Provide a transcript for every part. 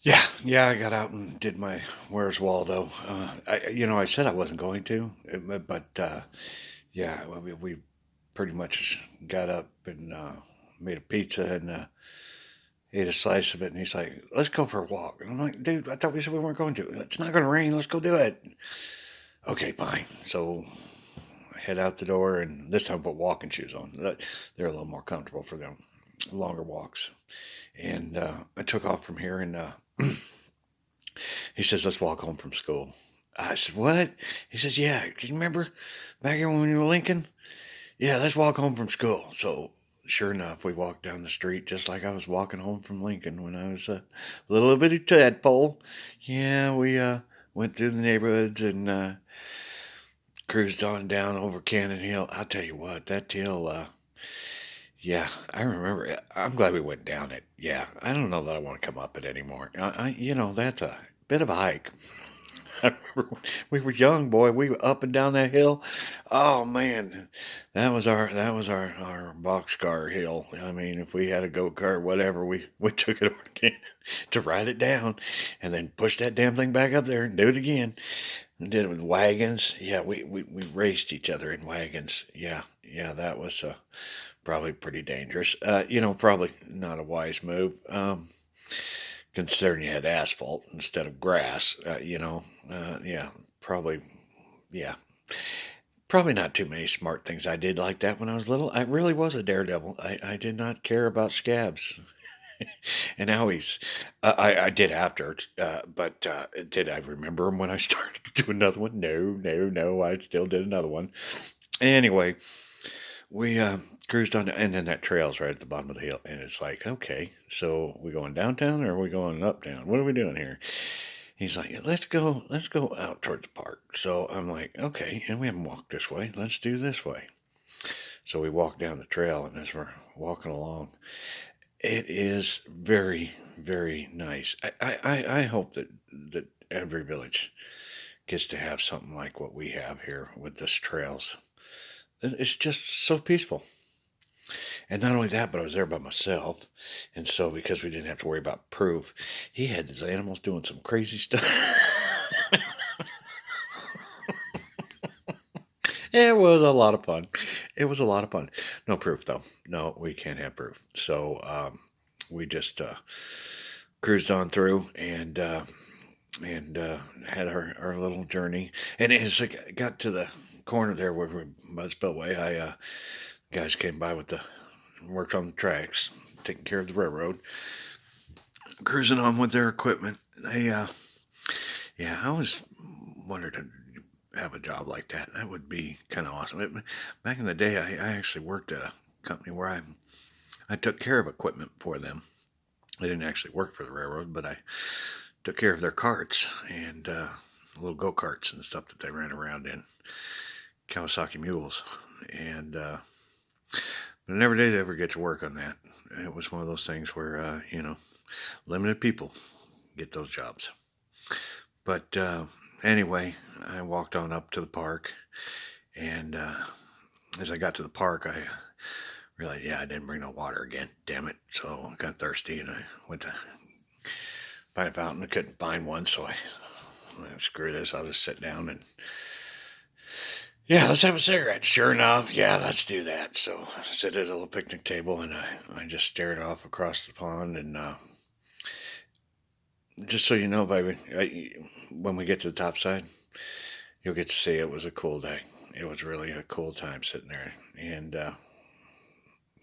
Yeah, I got out and did my Where's Waldo. I said I wasn't going to, but yeah, we pretty much got up and made a pizza and ate a slice of it. And he's like, "Let's go for a walk." And I'm like, "Dude, I thought we said we weren't going to. It's not going to rain. Let's go do it." Okay, fine. So I head out the door, and this time I put walking shoes on. They're a little more comfortable for them longer walks. And I took off from here, and he says, "Let's walk home from school." I said, "What?" He says, "Yeah, can you remember back here when we were Lincoln? Yeah, let's walk home from school." So sure enough, we walked down the street just like I was walking home from Lincoln when I was a little bitty tadpole. Yeah, we went through the neighborhoods and cruised on down over Cannon Hill. I'll tell you what, that hill, yeah, I remember it. I'm glad we went down it. Yeah, I don't know that I want to come up it anymore. That's a bit of a hike. I remember when we were young, boy. We were up and down that hill. Oh man, that was our boxcar hill. I mean, if we had a go kart, whatever, we took it over again to ride it down, and then push that damn thing back up there and do it again. And did it with wagons. Yeah, we raced each other in wagons. Yeah, yeah, that was probably pretty dangerous. Probably not a wise move. Considering you had asphalt instead of grass, yeah, probably, yeah, probably not too many smart things I did like that when I was little. I really was a daredevil. I did not care about scabs and owies. I did after, but did I remember them when I started to do another one? No, no, no. I still did another one. Anyway, we cruised on, and then that trail's right at the bottom of the hill, and it's like, okay, so we going downtown or are we going uptown? What are we doing here? He's like, let's go out towards the park. So I'm like, okay, and we haven't walked this way. Let's do this way. So we walk down the trail, and as we're walking along, it is very, very nice. I hope that every village gets to have something like what we have here with this trails. It's just so peaceful. And not only that, but I was there by myself. And so, because we didn't have to worry about proof, he had his animals doing some crazy stuff. It was a lot of fun. It was a lot of fun. No proof, though. No, we can't have proof. So, we just cruised on through and had our little journey. And as I got to the corner there where we by the spillway, guys came by with the worked on the tracks, taking care of the railroad, cruising on with their equipment. Yeah, I always wanted to have a job like that. That would be kind of awesome. Back in the day, I actually worked at a company where I took care of equipment for them. I didn't actually work for the railroad, but I took care of their carts and little go karts and stuff that they ran around in, Kawasaki mules, and but I never did ever get to work on that. It was one of those things where limited people get those jobs. But anyway, I walked on up to the park, and as I got to the park, I realized, yeah, I didn't bring no water again. Damn it! So I got thirsty, and I went to find a fountain. I couldn't find one, so screw this. I'll just sit down and yeah, let's have a cigarette. Sure enough, yeah, let's do that. So I sit at a little picnic table, and I just stared off across the pond, and just so you know, baby, when we get to the top side, you'll get to see it was a cool day. It was really a cool time sitting there, and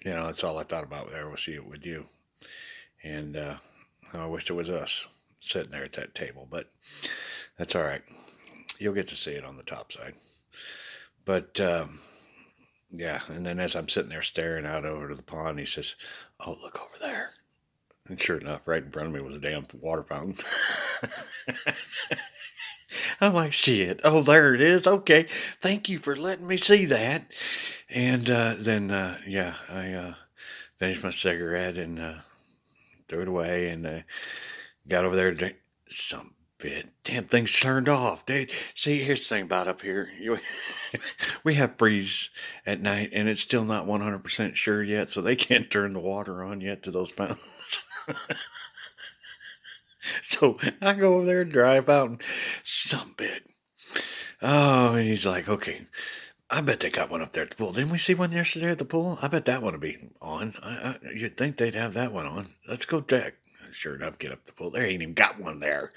that's all I thought about there was you with you, and I wish it was us sitting there at that table, but that's all right. You'll get to see it on the top side, but yeah. And then as I'm sitting there staring out over to the pond, he says, "Oh, look over there." And sure enough, right in front of me was a damn water fountain. I'm like, shit. Oh, there it is. Okay. Thank you for letting me see that. And then, yeah, I finished my cigarette and threw it away and got over there to drink some bit. Damn thing's turned off, dude. See, here's the thing about up here. We have freeze at night and it's still not 100% sure yet. So they can't turn the water on yet to those fountains. So I go over there and drive out and some bit. Oh, and he's like, okay, I bet they got one up there at the pool. Didn't we see one yesterday at the pool? I bet that one will be on. You'd think they'd have that one on. Let's go check. Sure enough, get up the pool. There ain't even got one there.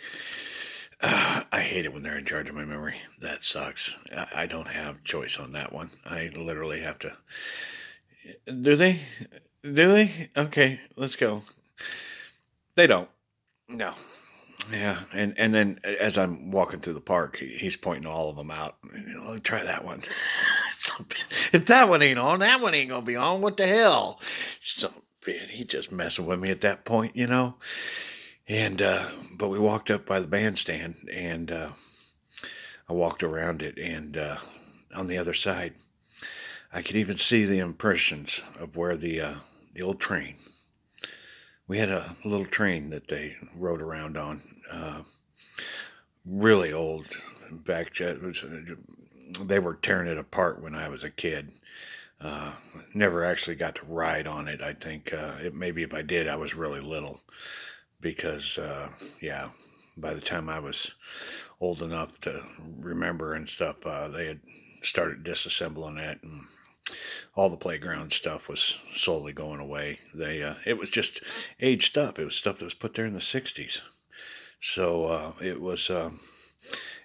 I hate it when they're in charge of my memory. That sucks. I don't have choice on that one. I literally have to. Do they? Do they? Okay, let's go. They don't. No. Yeah, and then as I'm walking through the park, he's pointing all of them out. Try that one. So, if that one ain't on, that one ain't gonna be on. What the hell? So he just messing with me at that point, you know. And but we walked up by the bandstand, and I walked around it, and on the other side, I could even see the impressions of where the old train. We had a little train that they rode around on. Really old. Back it was, they were tearing it apart when I was a kid. Uh, Never actually got to ride on it. I think maybe if I did, I was really little because yeah, by the time I was old enough to remember and stuff, they had started disassembling it, and all the playground stuff was slowly going away. It was just age stuff. It was stuff that was put there in the '60s. So it was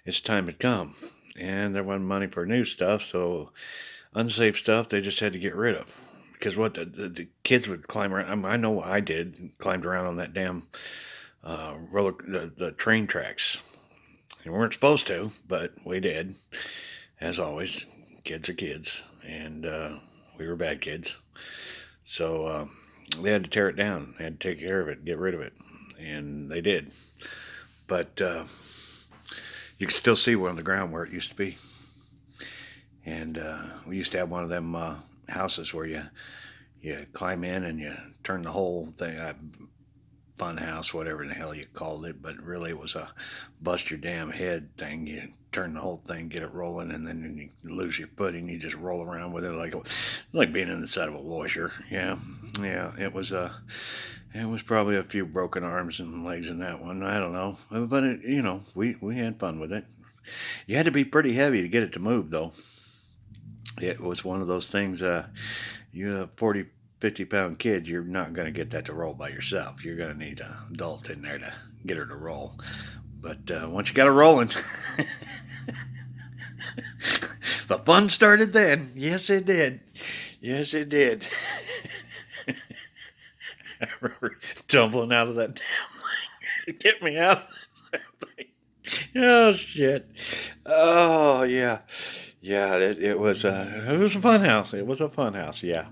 its time had come, and there wasn't money for new stuff. So unsafe stuff they just had to get rid of. Because what the kids would climb around. I know I did climbed around on that damn the train tracks. We weren't supposed to, but we did. As always, kids are kids, and we were bad kids. So they had to tear it down. They had to take care of it, get rid of it, and they did. But you can still see one on the ground where it used to be. And we used to have one of them houses where you climb in and you turn the whole thing. Fun house, whatever the hell you called it, but really it was a bust your damn head thing. You turn the whole thing, get it rolling, and then when you lose your footing, you just roll around with it like being in the side of a washer. Yeah, yeah. It was probably a few broken arms and legs in that one. I don't know, but we had fun with it. You had to be pretty heavy to get it to move, though. It was one of those things. You have 40, 50-pound kid, you're not going to get that to roll by yourself. You're going to need an adult in there to get her to roll. But once you got her rolling, the fun started then. Yes, it did. Yes, it did. I remember tumbling out of that damn thing. Get me out of that thing. Oh, shit. Oh, yeah. Yeah, it was a fun house. It was a fun house, yeah.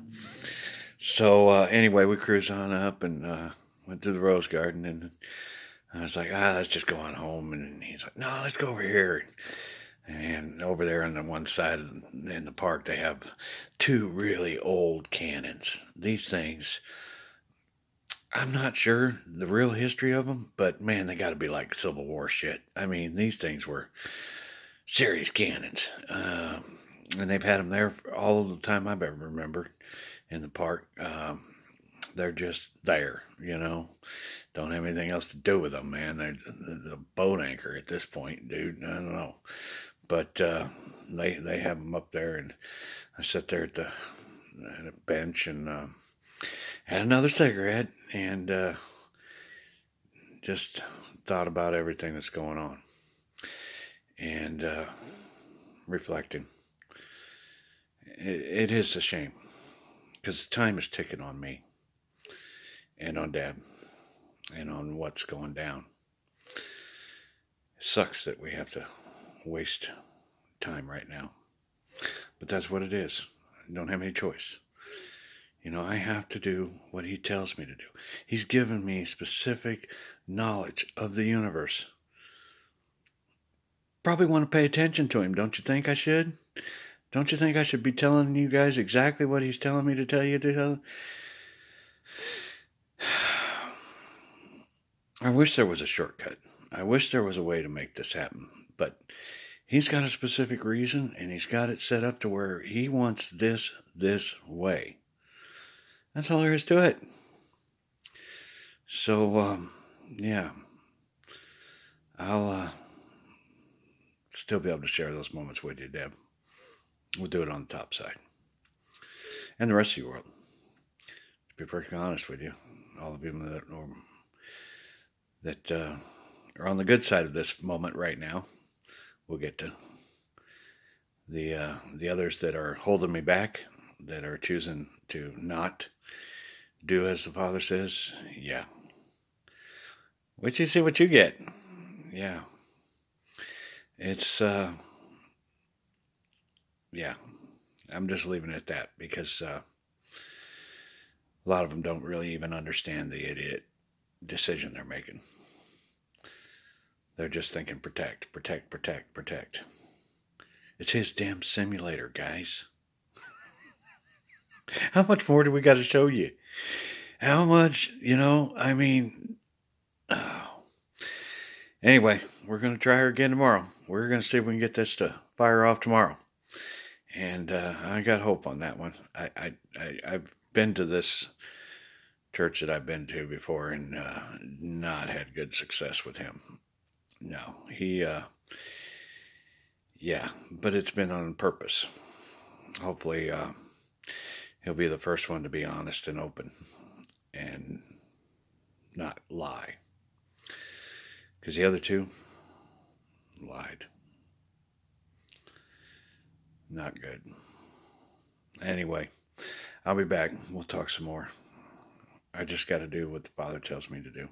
So anyway, we cruised on up and went through the rose garden, and I was like, let's just go on home. And he's like, no, let's go over here. And over there on the one side in the park, they have two really old cannons. These things, I'm not sure the real history of them, but man, they got to be like Civil War shit. I mean, these things were serious cannons. And they've had them there for all of the time I've ever remembered in the park. They're just there. Don't have anything else to do with them, man. They're the boat anchor at this point, dude. I don't know, but they have them up there, and I sat there at a bench and had another cigarette and just thought about everything that's going on and reflecting. It is a shame because time is ticking on me and on Dad and on what's going down. It sucks that we have to waste time right now, but that's what it is. I don't have any choice. I have to do what he tells me to do. He's given me specific knowledge of the universe. Probably want to pay attention to him, don't you think I should? Don't you think I should be telling you guys exactly what he's telling me to tell you to tell? I wish there was a shortcut. I wish there was a way to make this happen. But he's got a specific reason, and he's got it set up to where he wants this way. That's all there is to it. So, yeah. I'll still be able to share those moments with you, Deb. We'll do it on the top side. And the rest of your world. To be perfectly honest with you, all of you that are on the good side of this moment right now, we'll get to the others that are holding me back, that are choosing to not do as the Father says. Yeah. Wait till you see what you get. Yeah. It's yeah. I'm just leaving it at that because a lot of them don't really even understand the idiot decision they're making. They're just thinking protect, protect, protect, protect. It's his damn simulator, guys. How much more do we got to show you? How much, I mean, oh. Anyway, we're going to try her again tomorrow. We're going to see if we can get this to fire off tomorrow. And I got hope on that one. I've been to this church that I've been to before and not had good success with him. No, yeah, but it's been on purpose. Hopefully, he'll be the first one to be honest and open and not lie. Because the other two lied. Not good. Anyway, I'll be back. We'll talk some more. I just got to do what the Father tells me to do.